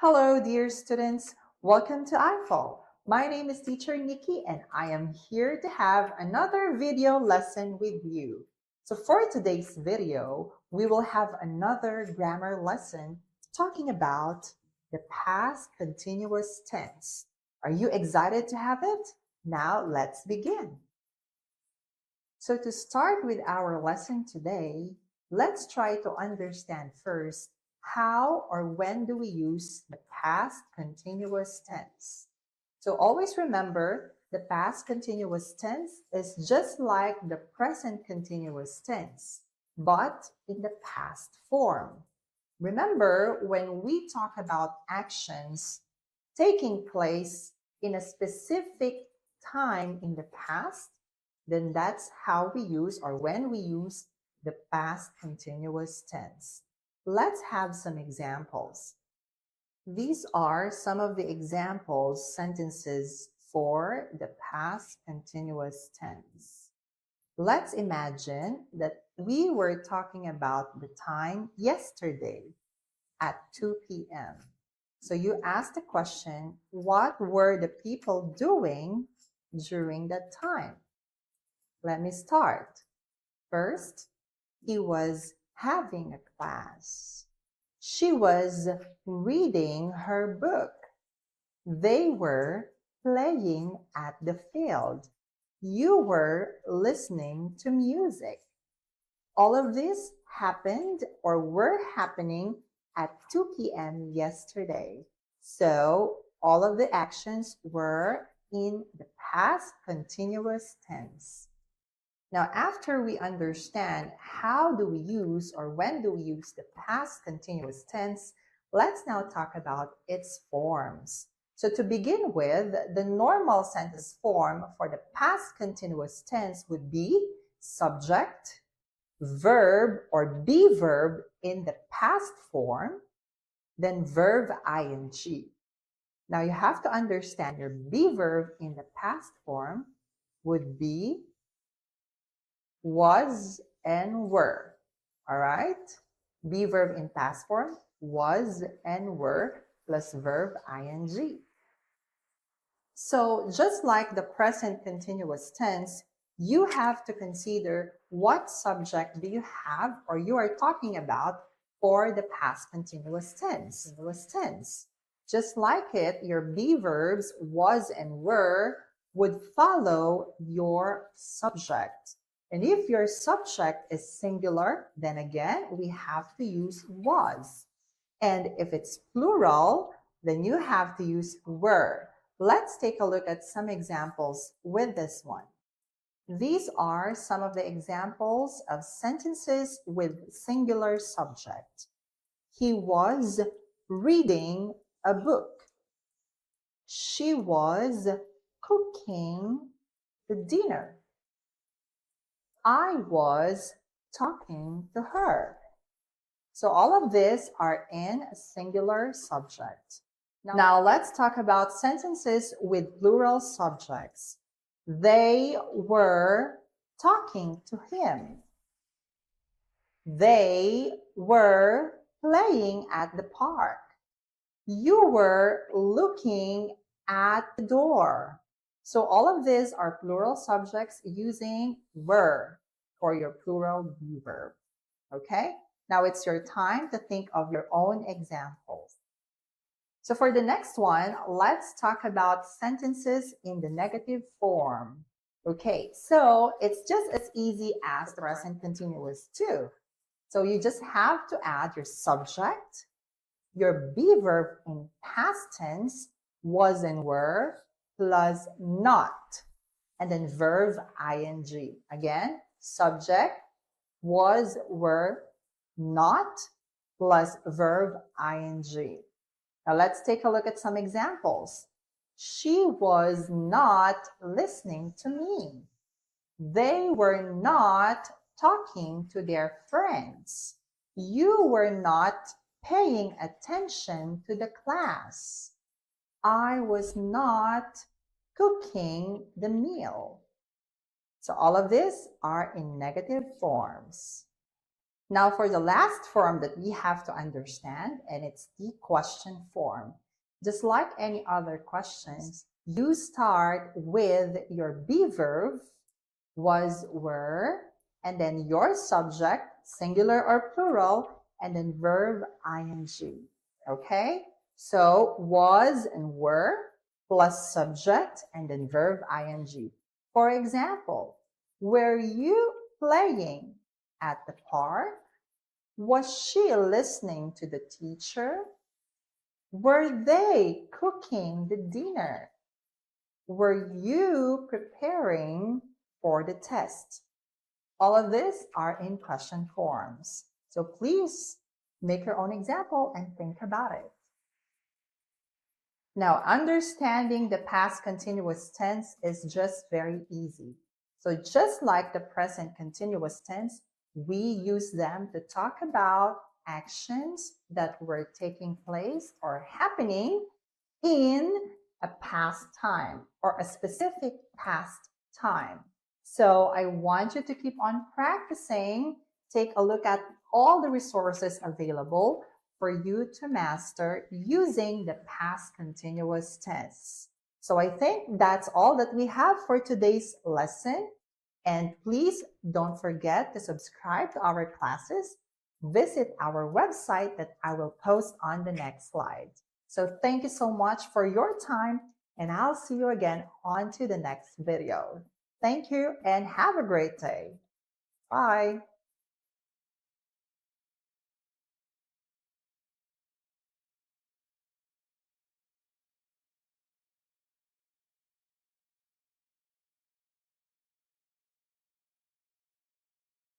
Hello, dear students. Welcome to I-Fal. My name is Teacher Nikki and I am here to have another video lesson with you. So for today's video, we will have another grammar lesson talking about the past continuous tense. Are you excited to have it? Now let's begin. So to start with our lesson today, let's try to understand first how or when do we use the past continuous tense. So always remember the past continuous tense is just like the present continuous tense, but in the past form. Remember, when we talk about actions taking place in a specific time in the past, then that's how we use or when we use the past continuous tense. Let's have some examples. These are some of the examples sentences for the past continuous tense. Let's imagine that we were talking about the time yesterday at 2 p.m. So you asked the question, what were the people doing during that time? Let me start. First, he was having a class. She was reading her book. They were playing at the field. You were listening to music. All of this happened or were happening at 2 p.m. yesterday. So all of the actions were in the past continuous tense. Now, after we understand how do we use or when do we use the past continuous tense, let's now talk about its forms. So to begin with, the normal sentence form for the past continuous tense would be subject, verb or be verb in the past form, then verb ing. Now you have to understand your be verb in the past form would be was and were. All right? Be verb in past form, was and were plus verb ing. So just like the present continuous tense, you have to consider what subject do you have or you are talking about for the past continuous tense. Just like it, your be verbs was and were would follow your subject. And if your subject is singular, then again, we have to use was. And if it's plural, then you have to use were. Let's take a look at some examples with this one. These are some of the examples of sentences with singular subject. He was reading a book. She was cooking the dinner. I was talking to her. So all of these are in a singular subject. Now let's talk about sentences with plural subjects. They were talking to him. They were playing at the park. You were looking at the door. So all of these are plural subjects using were for your plural be verb. Okay? Now it's your time to think of your own examples. So for the next one, let's talk about sentences in the negative form. Okay, so it's just as easy as the present continuous too. So you just have to add your subject, your be verb in past tense, was and were, plus not, and then verb ing. Again, subject, was, were, not, plus verb ing. Now let's take a look at some examples. She was not listening to me. They were not talking to their friends. You were not paying attention to the class. I was not cooking the meal. So all of these are in negative forms. Now for the last form that we have to understand, and it's the question form. Just like any other questions, you start with your be verb, was, were, and then your subject, singular or plural, and then verb ing. Okay? So was and were plus subject and then verb ing. For example, were you playing at the park? Was she listening to the teacher? Were they cooking the dinner? Were you preparing for the test? All of these are in question forms. So please make your own example and think about it. Now, understanding the past continuous tense is just very easy. So just like the present continuous tense, we use them to talk about actions that were taking place or happening in a past time or a specific past time. So I want you to keep on practicing. Take a look at all the resources available for you to master using the past continuous tense. So I think that's all that we have for today's lesson. And please don't forget to subscribe to our classes. Visit our website that I will post on the next slide. So thank you so much for your time, and I'll see you again on to the next video. Thank you and have a great day. Bye.